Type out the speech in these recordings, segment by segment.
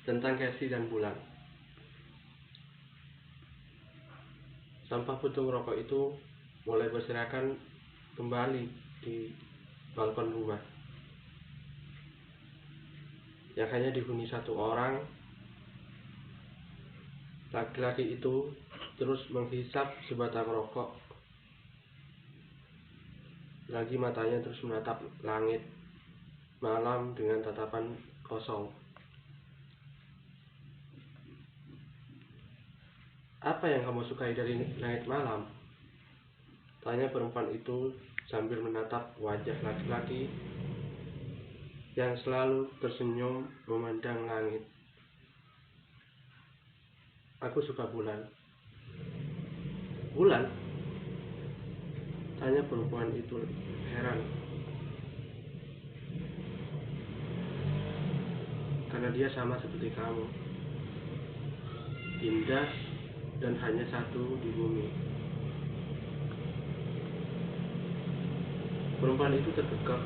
tentang Casey dan Bulan. Sampah puntung rokok itu mulai berserakan kembali di balkon rumah yang hanya dihuni satu orang. Laki-laki itu terus menghisap sebatang rokok. Lagi matanya terus menatap langit malam dengan tatapan kosong. "Apa yang kamu sukai dari langit malam?" tanya perempuan itu sambil menatap wajah laki-laki yang selalu tersenyum memandang langit. "Aku suka bulan." "Bulan?" tanya perempuan itu heran. "Karena dia sama seperti kamu, indah dan hanya satu di bumi." Perempuan itu terkekeh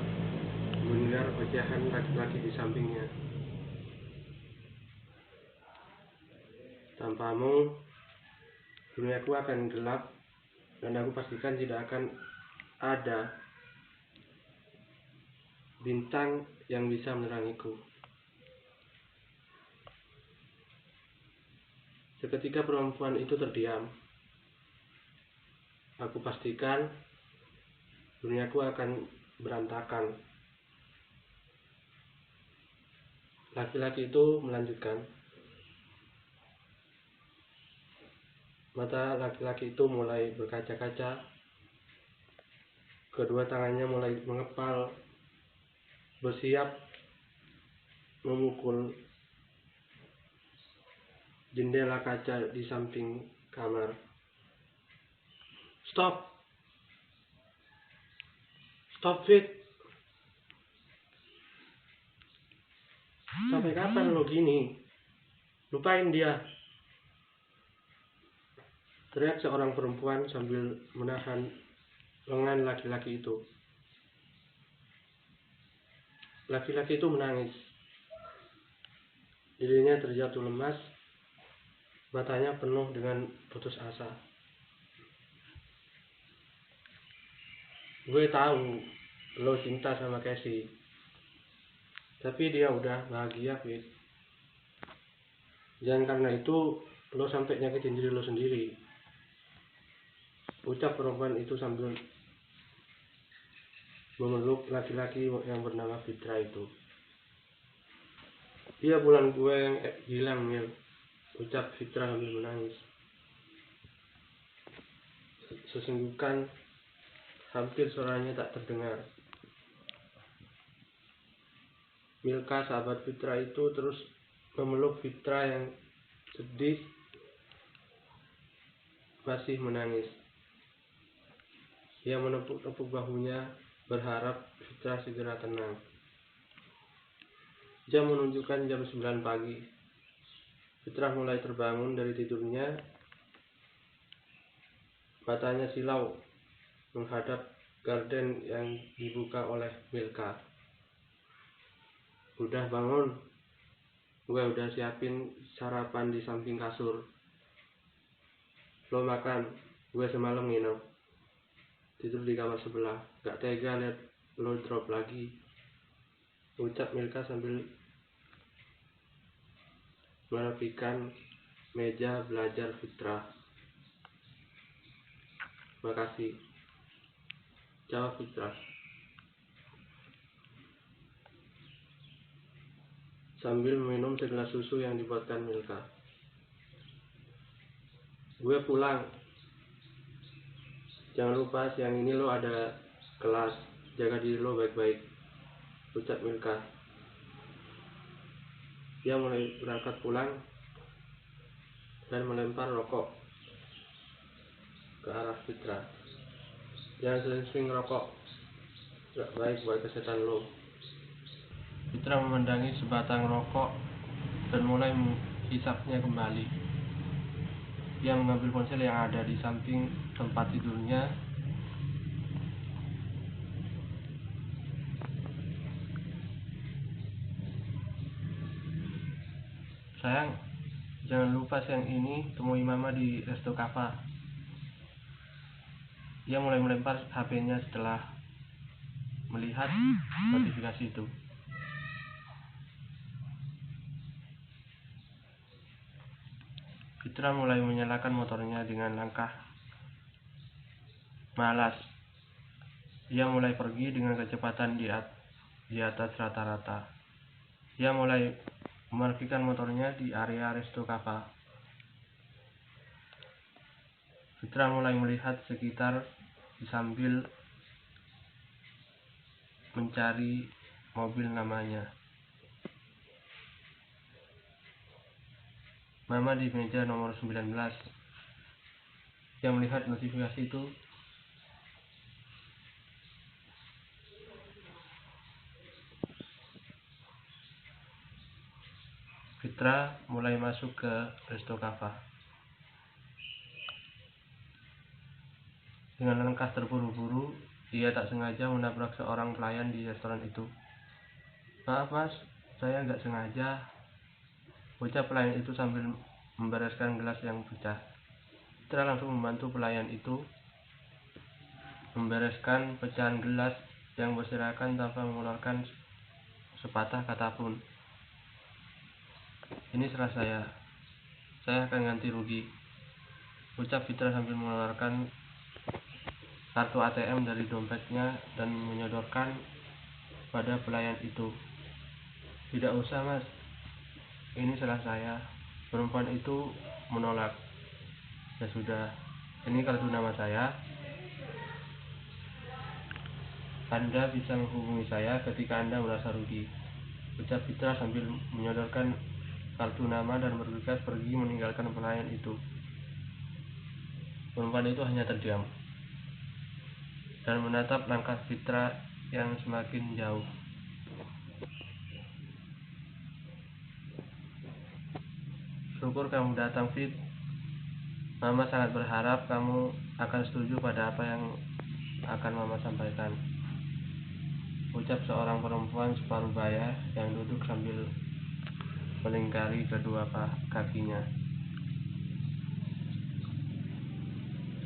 mendengar ocehan laki-laki di sampingnya. "Tanpamu, duniaku akan gelap dan aku pastikan tidak akan ada bintang yang bisa menerangiku." Seketika perempuan itu terdiam. "Aku pastikan duniaku akan berantakan." Laki-laki itu melanjutkan. Mata laki-laki itu mulai berkaca-kaca. Kedua tangannya mulai mengepal, bersiap memukul jendela kaca di samping kamar. Stop, Fit. Sampai kapan lo gini? Lupain dia, teriak seorang perempuan sambil menahan lengan laki-laki itu. Laki-laki itu menangis. Dirinya terjatuh lemas, matanya penuh dengan putus asa. "Gue tahu lo cinta sama Casey, tapi dia udah bahagia, Fit. Jangan karena itu lo sampai nyakitin diri lo sendiri," ucap perempuan itu sambil memeluk laki-laki yang bernama Fitra itu. "Dia bulan gue yang hilang, Mil," ucap Fitra sambil menangis. Sesenggukan, hampir suaranya tak terdengar. Milka, sahabat Fitra itu, terus memeluk Fitra yang sedih masih menangis. Ia menepuk-nepuk bahunya, berharap Fitra segera tenang. Jam menunjukkan jam 9 pagi. Fitra mulai terbangun dari tidurnya. Matanya silau menghadap gorden yang dibuka oleh Milka. "Udah bangun? Gue udah siapin sarapan di samping kasur. Lo makan, gue semalam nginep tidur di kamar sebelah. Gak tega liat lo drop lagi," ucap Milka sambil merapikan meja belajar Fitra. "Makasih," jawab Fitra sambil minum segelas susu yang dibuatkan Milka. "Gue pulang. Jangan lupa siang ini lo ada kelas. Jaga diri lo baik-baik," ucap Milka. Dia mulai berangkat pulang dan melempar rokok ke arah Fitra. "Jangan sering-sering ngerokok. Gak baik buat kesehatan lo." Fitra memandangi sebatang rokok dan mulai menghisapnya kembali. Dia mengambil ponsel yang ada di samping tempat tidurnya. Sayang, jangan lupa siang ini temui Mama di Resto Kava. Ia mulai melempar HP-nya setelah melihat notifikasi itu. Fitra mulai menyalakan motornya dengan langkah malas. Ia mulai pergi dengan kecepatan di atas rata-rata. Ia mulai memarkirkan motornya di area Resto Kava. Fitra mulai melihat sekitar sambil mencari mobil namanya. Mama di meja nomor 19. Ia melihat notifikasi itu. Fitra mulai masuk ke Resto Kava. Dengan langkah terburu-buru, ia tak sengaja menabrak seorang pelayan di restoran itu. "Maaf mas, saya nggak sengaja," ucap pelayan itu sambil membereskan gelas yang pecah. Fitra langsung membantu pelayan itu membereskan pecahan gelas yang berserakan tanpa mengeluarkan sepatah kata pun. "Ini salah saya akan ganti rugi," ucap Fitra sambil mengeluarkan kartu ATM dari dompetnya dan menyodorkan pada pelayan itu. "Tidak usah mas, ini salah saya," perempuan itu menolak. "Ya sudah, ini kartu nama saya. Anda bisa menghubungi saya ketika Anda merasa rugi," ucap Fitra sambil menyodorkan kartu nama dan bergegas pergi meninggalkan pelayan itu. Perempuan itu hanya terdiam dan menatap langkah Fitra yang semakin jauh. "Syukur kamu datang, Fit. Mama sangat berharap kamu akan setuju pada apa yang akan Mama sampaikan," ucap seorang perempuan separuh baya yang duduk sambil melingkari kedua kakinya.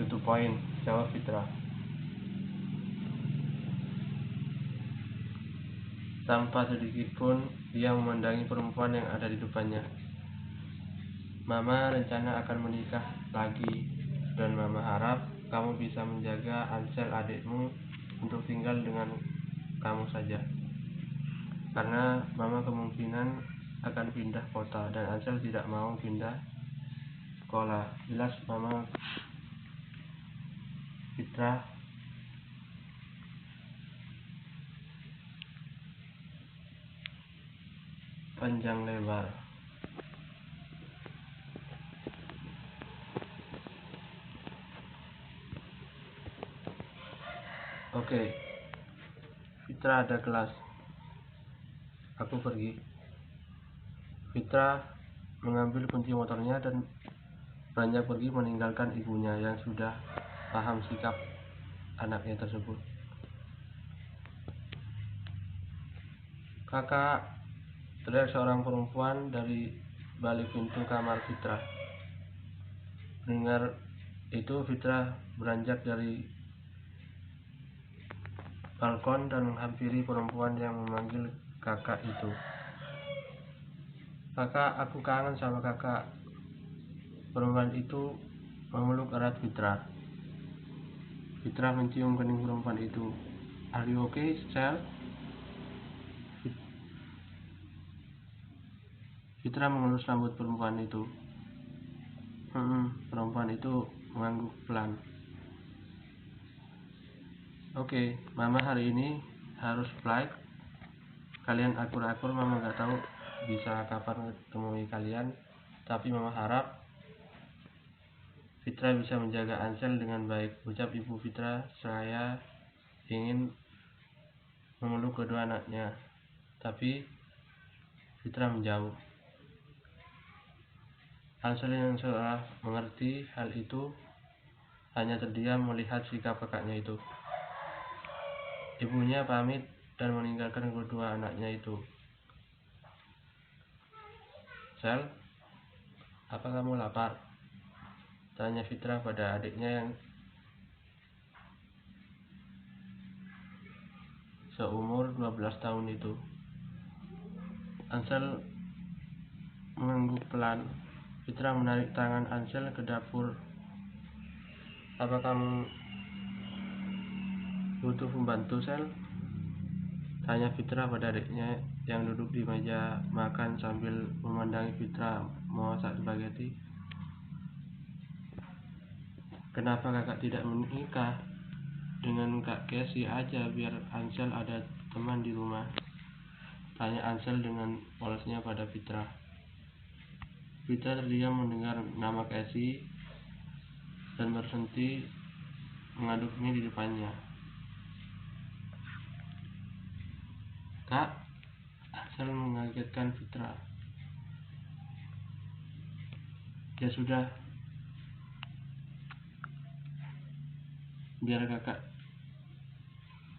"To point," jawab Fitra. Tanpa sedikit pun dia memandangi perempuan yang ada di depannya. "Mama rencana akan menikah lagi dan Mama harap kamu bisa menjaga Ansel adikmu untuk tinggal dengan kamu saja. Karena Mama kemungkinan akan pindah kota dan Ansel tidak mau pindah sekolah. Jelas Mama?" Fitra panjang lebar. "Oke, Fitra ada kelas. Aku pergi." Fitra mengambil kunci motornya dan beranjak pergi meninggalkan ibunya yang sudah paham sikap anaknya tersebut. "Kakak," teriak seorang perempuan dari balik pintu kamar Fitra. Mendengar itu, Fitra beranjak dari balkon dan menghampiri perempuan yang memanggil kakak itu. "Kakak, aku kangen sama kakak." Perempuan itu memeluk erat Fitra. Fitra mencium kening perempuan itu. "Are you okay, Sel?" Fitra mengelus rambut perempuan itu. Perempuan itu mengangguk pelan. "Oke, Mama hari ini harus flight. Kalian akur-akur, Mama gak tahu bisa kapan temui kalian. Tapi Mama harap Fitra bisa menjaga Ansel dengan baik," ucap ibu Fitra seraya ingin memeluk kedua anaknya. Tapi Fitra menjauh. Ansel yang seolah mengerti hal itu hanya terdiam melihat sikap kakaknya itu. Ibunya pamit dan meninggalkan kedua anaknya itu. "Sel, Apa kamu lapar? Tanya Fitra pada adiknya yang seumur 12 tahun itu. Ansel mengangguk pelan. Fitra menarik tangan Ansel ke dapur. Apa kamu butuh pembantu, Sel? Tanya Fitra pada adiknya yang duduk di meja makan sambil memandangi Fitra memasak spaghetti. Kenapa kakak tidak menikah dengan Kak Casey aja biar Ansel ada teman di rumah? Tanya Ansel dengan polosnya pada Fitra. Fitra terdiam mendengar nama Casey dan berhenti mengaduk mie di depannya. Kak, Ansel mengagetkan Fitra. Ya sudah, biar kakak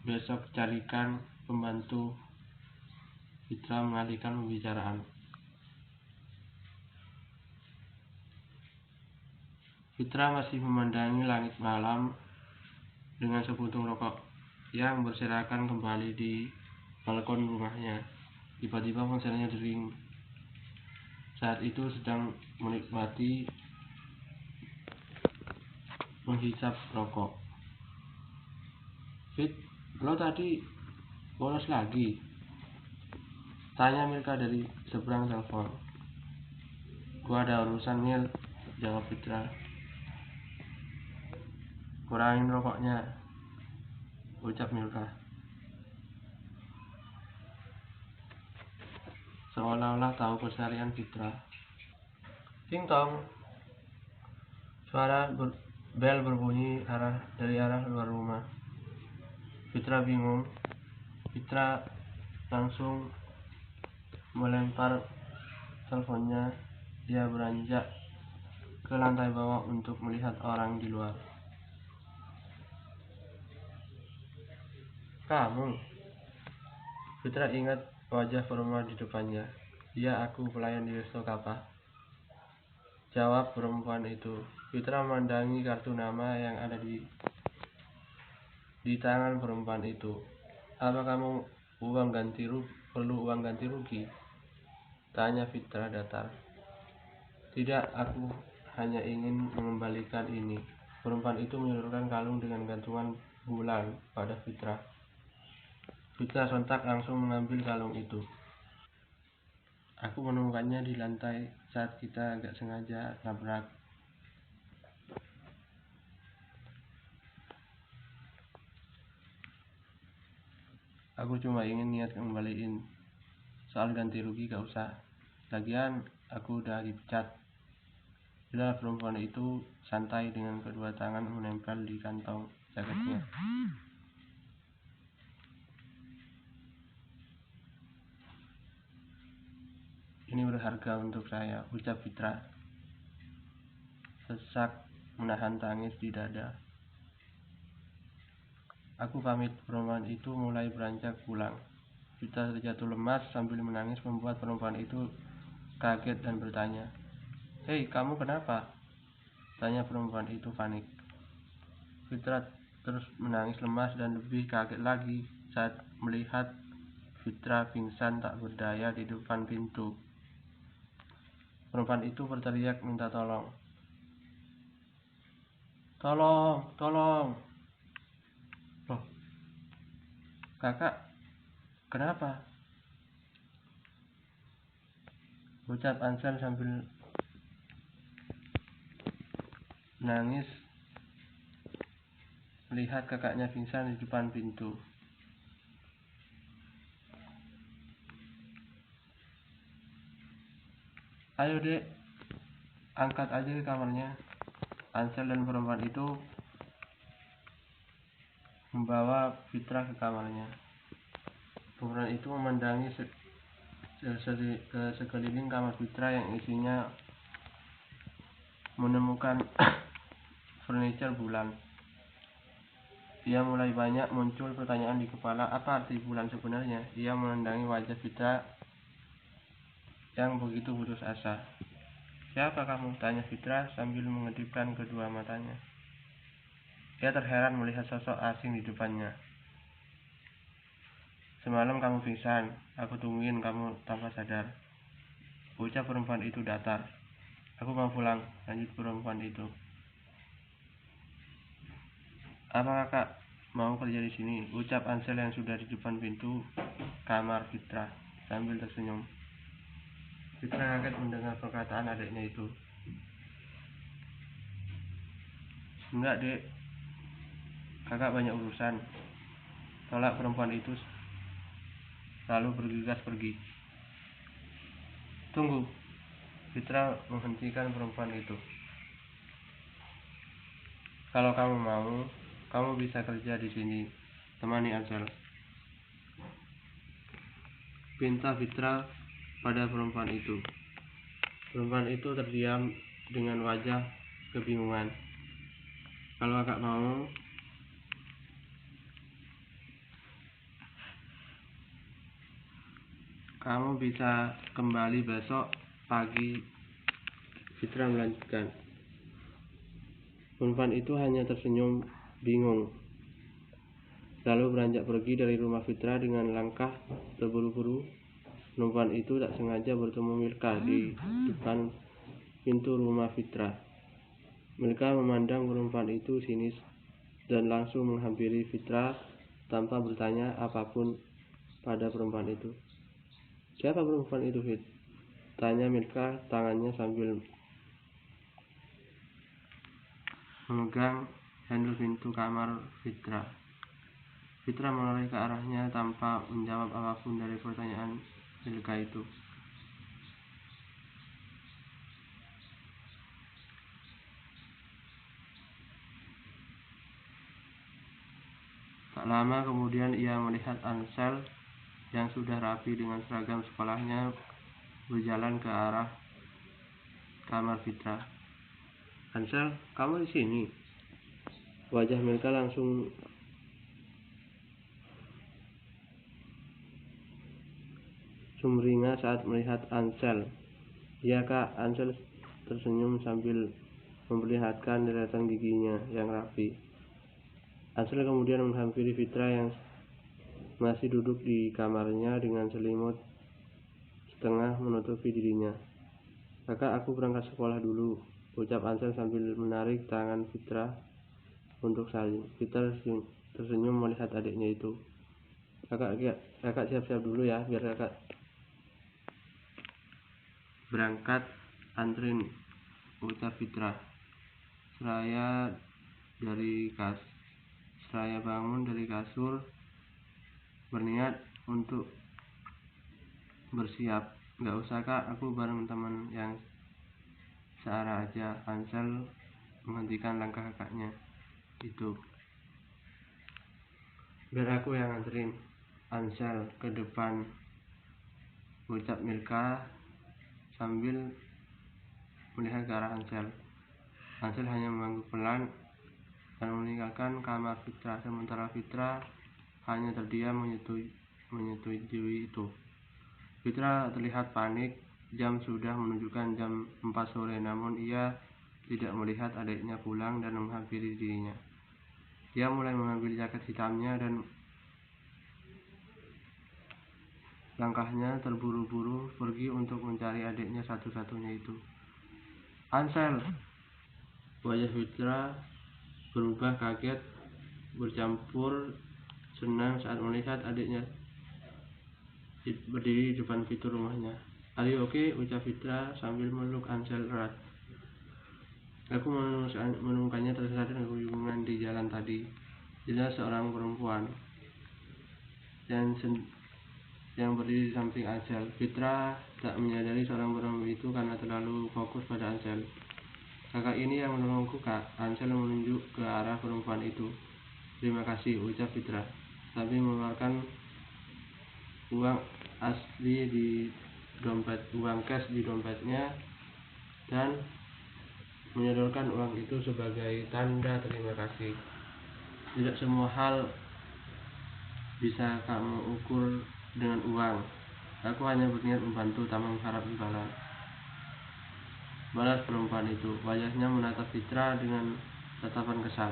besok carikan pembantu. Fitra mengalihkan pembicaraan. Fitra masih memandangi langit malam dengan sepuntung rokok yang berserakan kembali di balkon rumahnya. Tiba-tiba ponselnya dering. Saat itu sedang menikmati menghisap rokok. Fit, lo tadi bolos lagi? Tanya Milka dari seberang telepon. Gua ada urusan, Mil, jawab Fitra. Kurangin rokoknya, ucap Milka. Seolah-olah tahu keseharian Fitra. Ting tong, suara bel berbunyi dari arah luar rumah. Fitra bingung. Fitra langsung melempar teleponnya. Dia beranjak ke lantai bawah untuk melihat orang di luar. Kamu? Fitra ingat wajah perempuan di depannya. Iya, aku pelayan di resto Kappa, jawab perempuan itu. Fitra memandangi kartu nama yang ada di tangan perempuan itu. Apa kamu perlu uang ganti rugi? Tanya Fitra datar. Tidak, aku hanya ingin mengembalikan ini. Perempuan itu menyeluruhkan kalung dengan gantungan bulan pada Fitra. Fitra sontak langsung mengambil kalung itu. Aku menemukannya di lantai saat kita agak sengaja nabrak. Aku cuma ingin niat kembaliin. Soal ganti rugi gak usah. Lagian aku udah dipecat. Bila perempuan itu santai dengan kedua tangan menempel di kantong jaketnya. Ini berharga untuk saya, ucap Fitra. Sesak menahan tangis di dada. Aku pamit. Perempuan itu mulai beranjak pulang. Fitra terjatuh lemas sambil menangis membuat perempuan itu kaget dan bertanya, "Hei, kamu kenapa?" Tanya perempuan itu panik. Fitra terus menangis lemas dan lebih kaget lagi saat melihat Fitra pingsan tak berdaya di depan pintu. Perempuan itu berteriak minta tolong. Tolong, tolong. Loh, kakak, kenapa? Ucap Ansel sambil menangis melihat kakaknya pingsan di depan pintu. Ayo dek, angkat aja ke kamarnya. Ansel dan perempuan itu membawa Fitra ke kamarnya. Perempuan itu memandangi ke sekeliling kamar Fitra yang isinya menemukan furniture bulan. Ia mulai banyak muncul pertanyaan di kepala, apa arti bulan sebenarnya? Ia memandangi wajah Fitra yang begitu putus asa. Siapa kamu? Tanya Fitra sambil mengedipkan kedua matanya. Ia terheran melihat sosok asing di depannya. Semalam kamu pingsan, aku tungguin kamu tanpa sadar. Ucap perempuan itu datar. Aku mau pulang, lanjut perempuan itu. Apa kakak mau kerja di sini? Ucap Ansel yang sudah di depan pintu kamar Fitra sambil tersenyum. Fitra kaget mendengar perkataan adiknya itu. Enggak dek, kakak banyak urusan. Tolak perempuan itu lalu bergegas pergi. Tunggu, Fitra menghentikan perempuan itu. Kalau kamu mau, kamu bisa kerja di sini, temani Ansel. Pinta Fitra pada perempuan itu. Perempuan itu terdiam dengan wajah kebingungan. Kalau kakak mau, kamu bisa kembali besok pagi, Fitra melanjutkan. Perempuan itu hanya tersenyum bingung, lalu beranjak pergi dari rumah Fitra dengan langkah terburu-buru. Perempuan itu tak sengaja bertemu Milka di depan pintu rumah Fitra. Milka memandang perempuan itu sinis dan langsung menghampiri Fitra tanpa bertanya apapun pada perempuan itu. Siapa perempuan itu, Fit? Tanya Milka tangannya sambil memegang handle pintu kamar Fitra. Fitra menoleh ke arahnya tanpa menjawab apapun dari pertanyaan Milka itu. Tak lama kemudian ia melihat Ansel yang sudah rapi dengan seragam sekolahnya berjalan ke arah kamar Fitra. Ansel, kamu di sini? Wajah Milka langsung sumringah saat melihat Ansel. Iya kak, Ansel tersenyum sambil memperlihatkan deretan giginya yang rapi. Ansel kemudian menghampiri Fitra yang masih duduk di kamarnya dengan selimut setengah menutupi dirinya. Kakak, aku berangkat sekolah dulu, ucap Ansel sambil menarik tangan Fitra untuk saling. Fitra tersenyum melihat adiknya itu. Kakak siap-siap dulu ya, biar kakak berangkat antrin, ucap Fitra. Seraya bangun dari kasur, berniat untuk bersiap. Gak usah kak, aku bareng teman yang searah aja. Ansel menghentikan langkah kakaknya itu. Biar aku yang anterin Ansel ke depan, ucap Milka sambil melihat ke arah Ansel. Ansel hanya mengangguk pelan dan meninggalkan kamar Fitra, sementara Fitra hanya terdiam menyetujui itu. Fitra terlihat panik. Jam sudah menunjukkan jam 4 sore, namun ia tidak melihat adiknya pulang dan menghampiri dirinya. Dia mulai mengambil jaket hitamnya dan langkahnya terburu-buru pergi untuk mencari adiknya satu-satunya itu. Ansel! Wajah Fitra berubah kaget bercampur senang saat melihat adiknya berdiri di depan pintu rumahnya. Are you okay? Ucap Fitra sambil meluk Ansel erat. Aku menemukannya tersesat dengan kebingungan di jalan tadi. Jelas seorang perempuan yang berdiri di samping Ansel. Fitra tak menyadari seorang perempuan itu karena terlalu fokus pada Ansel. Kakak ini yang menolongku kak. Ansel menunjuk ke arah perempuan itu. Terima kasih, ucap Fitra sambil mengeluarkan uang cash di dompetnya dan menyodorkan uang itu sebagai tanda terima kasih. Tidak semua hal bisa kamu ukur dengan uang. Aku hanya berniat membantu tanpa mengharap imbalan. balas perempuan itu. Wajahnya menatap Fitra dengan tatapan kesal.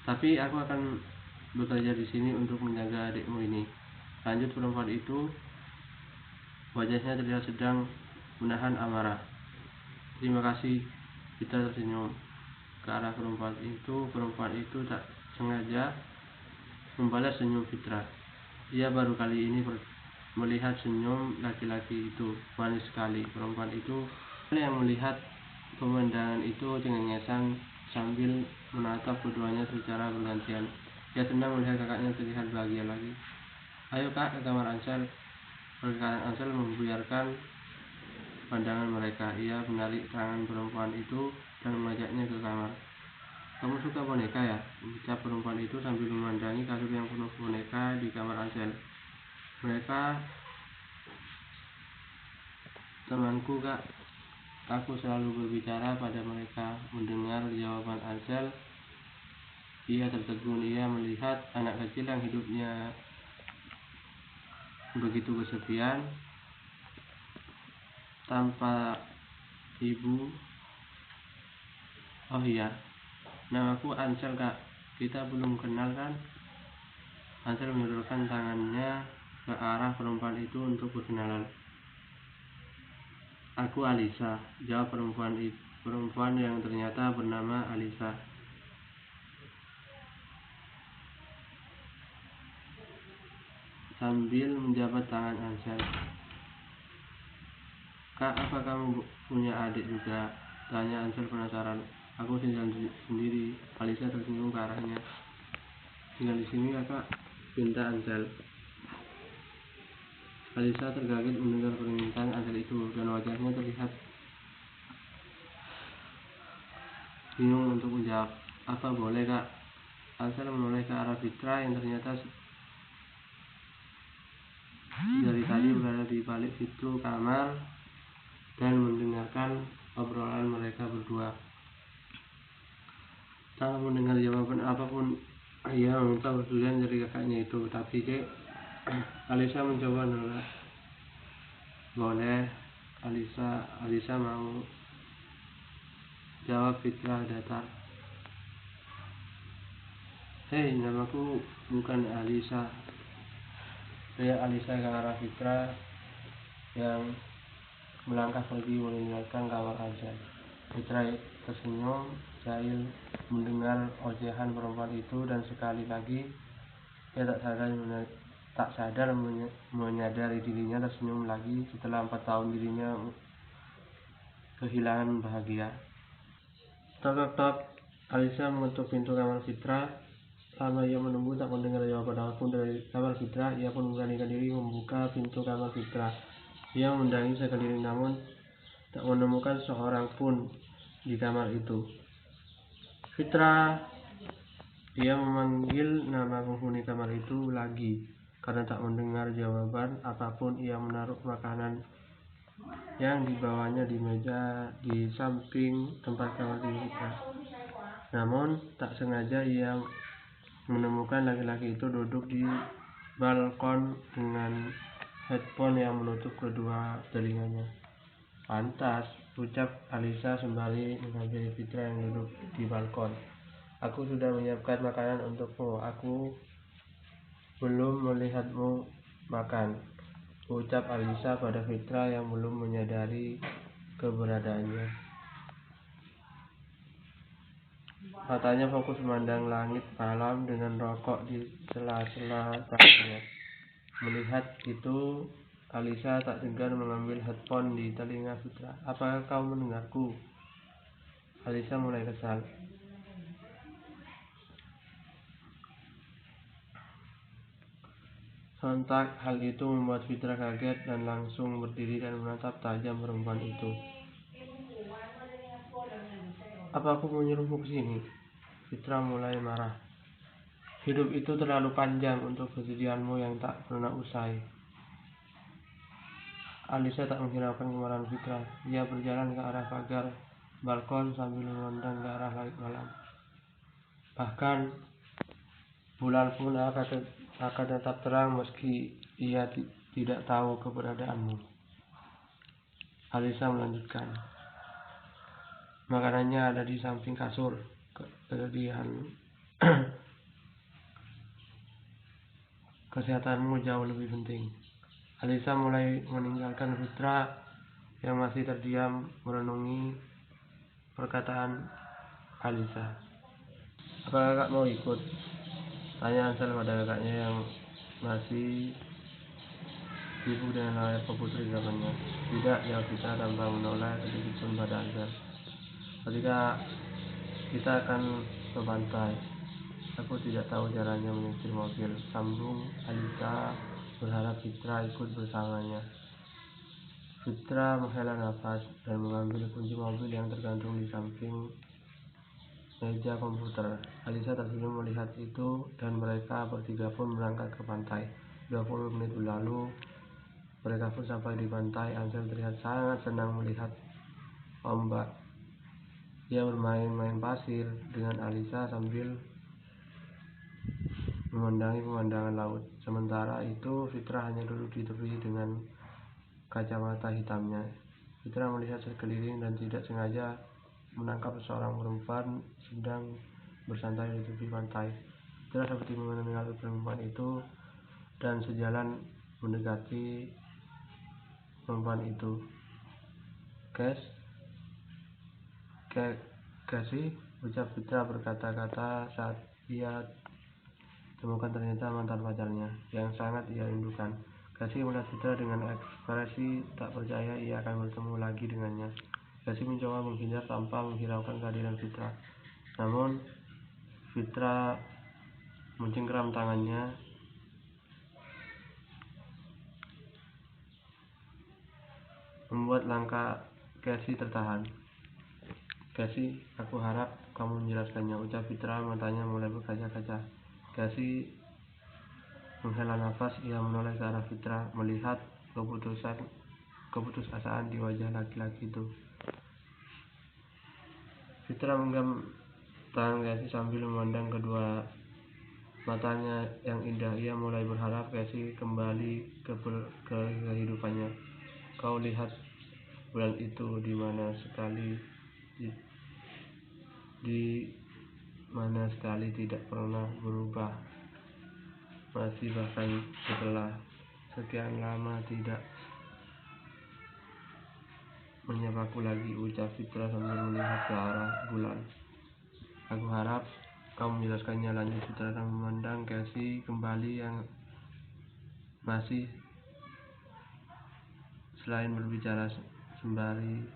Tapi aku akan bekerja di sini untuk menjaga adikmu ini, lanjut perempuan itu. Wajahnya terlihat sedang menahan amarah. Terima kasih. Fitra tersenyum ke arah perempuan itu. Perempuan itu tak sengaja membalas senyum Fitra. Ia baru kali ini melihat senyum laki-laki itu manis sekali. Perempuan itu yang melihat pemandangan itu cengengesan sambil menatap keduanya secara bergantian. Ia senang melihat kakaknya terlihat bahagia lagi. Ayo kak, ke kamar Ansel. Perkataan Ansel membuyarkan pandangan mereka. Ia menarik tangan perempuan itu dan mengajaknya ke kamar. Kamu suka boneka ya? Ucap perempuan itu sambil memandangi kasur yang penuh boneka di kamar Ansel. Mereka temanku kak, aku selalu berbicara pada mereka. Mendengar jawaban Ansel, ia tertegun. Ia melihat anak kecil yang hidupnya begitu kesepian, tanpa ibu. Oh iya, namaku Ansel kak, kita belum kenal kan? Ansel menjulurkan tangannya ke arah perempuan itu untuk berkenalan. Aku Alisa, jawab perempuan yang ternyata bernama Alisa. Sambil menjabat tangan Ansel. Kak, apa kamu punya adik juga? Tanya Ansel penasaran. Aku tinggal sendiri. Alisa tersenyum ke arahnya. Tinggal di sini ya kak, pinta Ansel. Alisa terkaget mendengar permintaan Ansel itu dan wajahnya terlihat bingung untuk menjawab. Apa boleh kak? Ansel menoleh ke arah Fitra yang ternyata dari tadi berada di balik pintu kamar dan mendengarkan obrolan mereka berdua. Tak mendengar jawaban apapun, ia meminta persetujuan dari kakaknya itu. Tapi Alisa mencoba menolak. Boleh, Alisa mau, jawab Fitra datar. Hei, namaku bukan Alisa. Teriak Alisa ke arah Fitra yang melangkah pergi meninggalkan kamar Ansel. Fitra tersenyum jahil mendengar ocehan perempuan itu dan sekali lagi ia tak sadar menyadari dirinya tersenyum lagi setelah 4 tahun dirinya kehilangan bahagia. Tok tok, Alisa mengetuk pintu kamar Fitra. Lama ia menunggu tak mendengar jawaban apapun dari kamar Fitra. Ia pun memberanikan diri membuka pintu kamar Fitra. Ia memandangi sekeliling namun tak menemukan seorang pun di kamar itu. Fitra, ia memanggil nama penghuni kamar itu lagi. Karena tak mendengar jawaban apapun, ia menaruh makanan yang dibawanya di meja di samping tempat kamar tidur Fitra. Namun tak sengaja ia menemukan laki-laki itu duduk di balkon dengan headphone yang menutup kedua telinganya. Pantas, ucap Alisa sembari menghampiri Fitra yang duduk di balkon. Aku sudah menyiapkan makanan untukmu. Aku belum melihatmu makan, ucap Alisa pada Fitra yang belum menyadari keberadaannya. Matanya fokus memandang langit malam dengan rokok di sela-sela cahaya. Melihat itu, Alisa tak segan mengambil headphone di telinga Fitra. Apakah kau mendengarku? Alisa mulai kesal. Sontak hal itu membuat Fitra kaget dan langsung berdiri dan menatap tajam perempuan itu. Apa aku menyuruhmu ke sini? Fitra mulai marah. Hidup itu terlalu panjang untuk kesedihanmu yang tak pernah usai. Alisa tak menghiraukan kemarahan Fitra. Ia berjalan ke arah pagar balkon sambil memandang ke arah langit malam. Bahkan bulan pun akan tetap terang meski ia tidak tahu keberadaanmu. Alisa melanjutkan. Makanannya ada di samping kasur. Kelebihan kesehatanmu jauh lebih penting. Alisa mulai meninggalkan Fitra yang masih terdiam merenungi perkataan Alisa. Apakah kakak mau ikut? Tanya Ansel pada kakaknya yang masih sibuk dengan layar komputer di depannya. Tidak, jawab Fitra tanpa menoleh sedikit pun pada Ansel. Ketika kita akan ke pantai, aku tidak tahu caranya menyetir mobil, sambung Alisa berharap Fitra ikut bersamanya. Fitra menghela nafas dan mengambil kunci mobil yang tergantung di samping meja komputer. Alisa tersenyum melihat itu dan mereka bertiga pun berangkat ke pantai. 20 menit lalu mereka pun sampai di pantai. Ansel terlihat sangat senang melihat ombak. Ia bermain-main pasir dengan Alisa sambil memandangi pemandangan laut. Sementara itu Fitra hanya duduk di tepi dengan kacamata hitamnya. Fitra melihat sekeliling dan tidak sengaja menangkap seorang perempuan sedang bersantai di tepi pantai. Fitra seperti mengenal perempuan itu dan sejalan mendekati perempuan itu. Kasih, ucap Fitra berkata-kata saat ia temukan ternyata mantan pacarnya yang sangat ia rindukan. Kasih melihat Fitra dengan ekspresi tak percaya ia akan bertemu lagi dengannya. Kasih mencoba menghindar tanpa menghiraukan kehadiran Fitra. Namun Fitra mencengkeram tangannya membuat langkah Kasih tertahan. Kasih, aku harap kamu menjelaskannya, ucap Fitra, matanya mulai berkaca-kaca. Kasih menghela nafas, ia menoleh ke arah Fitra, melihat keputusasaan di wajah laki-laki itu. Fitra menggenggam tangan Kasih sambil memandang kedua matanya yang indah. Ia mulai berharap Kasih kembali ke kehidupannya. Kau lihat bulan itu di mana sekali tidak pernah berubah, masih bahkan setelah sekian lama tidak menyapaku lagi, ucap Fitra sambil melihat ke arah bulan. Aku harap kamu menjelaskannya, lanjut Fitra dan memandang Kasih kembali yang masih selain berbicara sembari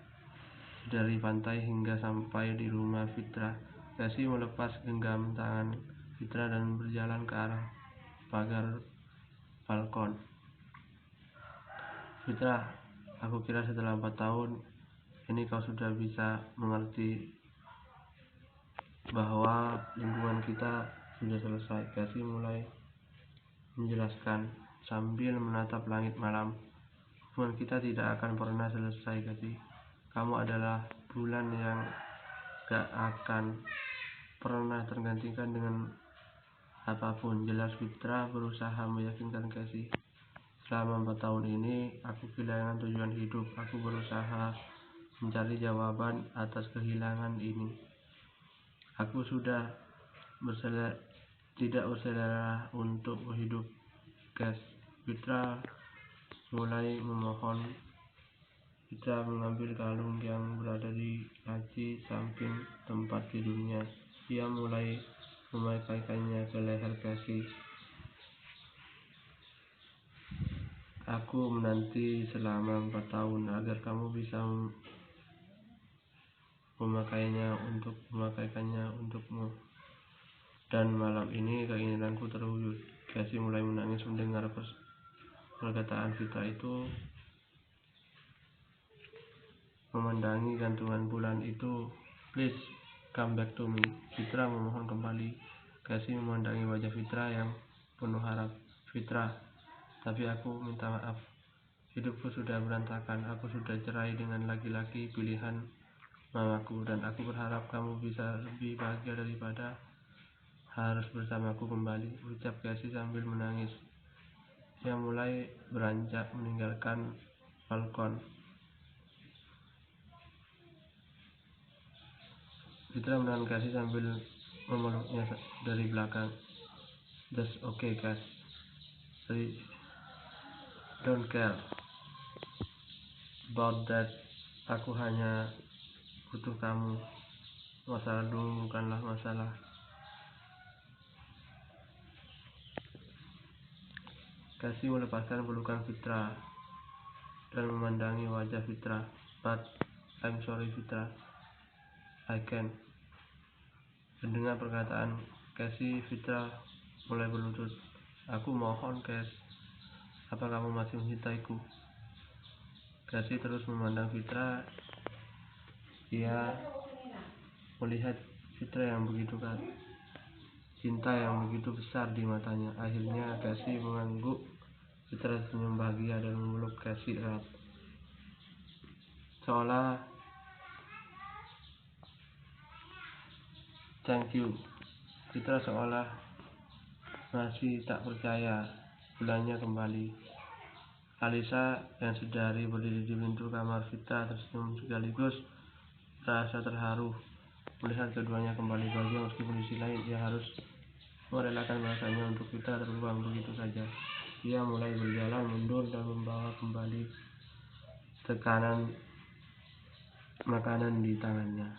dari pantai hingga sampai di rumah Fitra. Kasih melepas genggam tangan Fitra dan berjalan ke arah pagar balkon. Fitra, aku kira setelah 4 tahun ini kau sudah bisa mengerti bahwa lingkungan kita sudah selesai. Kasih mulai menjelaskan sambil menatap langit malam. Hubungan kita tidak akan pernah selesai, Kasih. Kamu adalah bulan yang gak akan pernah tergantikan dengan apapun, jelas Fitra berusaha meyakinkan Kasih. Selama 4 tahun ini, aku kehilangan tujuan hidup. Aku berusaha mencari jawaban atas kehilangan ini. Aku sudah tidak berselera untuk hidup, guys. Fitra mulai memohon. Fitra mengambil kalung yang berada di laci samping tempat tidurnya. Ia mulai memakaikannya ke leher Kasih. Aku menanti selama 4 tahun agar kamu bisa memakaikannya untukmu. Dan malam ini keinginanku terwujud. Kasih mulai menangis mendengar perkataan Fitra itu. Memandangi gantungan bulan itu. Please come back to me, Fitra memohon kembali. Kasih memandangi wajah Fitra yang penuh harap. Fitra, tapi aku minta maaf. Hidupku sudah berantakan. Aku sudah cerai dengan laki-laki pilihan mamaku, dan aku berharap kamu bisa lebih bahagia daripada harus bersamaku kembali, ucap Kasih sambil menangis. Ia mulai beranjak meninggalkan balkon. Fitra menahan Cassie sambil memeluknya dari belakang. That's okay, Cass. I don't care about that. Aku hanya butuh kamu. Masalah dulu bukanlah masalah. Cassie melepaskan pelukan Fitra dan memandangi wajah Fitra. But I'm sorry, Fitra. I can't. Mendengar perkataan Cassie, Fitra mulai berlutut. Aku mohon, Cass. Apa kamu masih mencintaiku? Cassie terus memandang Fitra. Ia melihat Fitra yang begitu cinta yang begitu besar di matanya. Akhirnya Cassie mengangguk. Fitra senyum bahagia dan memeluk Cassie erat. Seolah thank you. Fitra seolah masih tak percaya. Bulannya kembali. Alisa yang sedari berdiri di pintu kamar Fitra tersenyum sekaligus merasa terharu melihat keduanya kembali bahagia. Meskipun di sisi lain ia harus merelakan rasanya untuk Fitra terbuang begitu saja. Ia mulai berjalan mundur dan membawa kembali tekanan makanan di tangannya.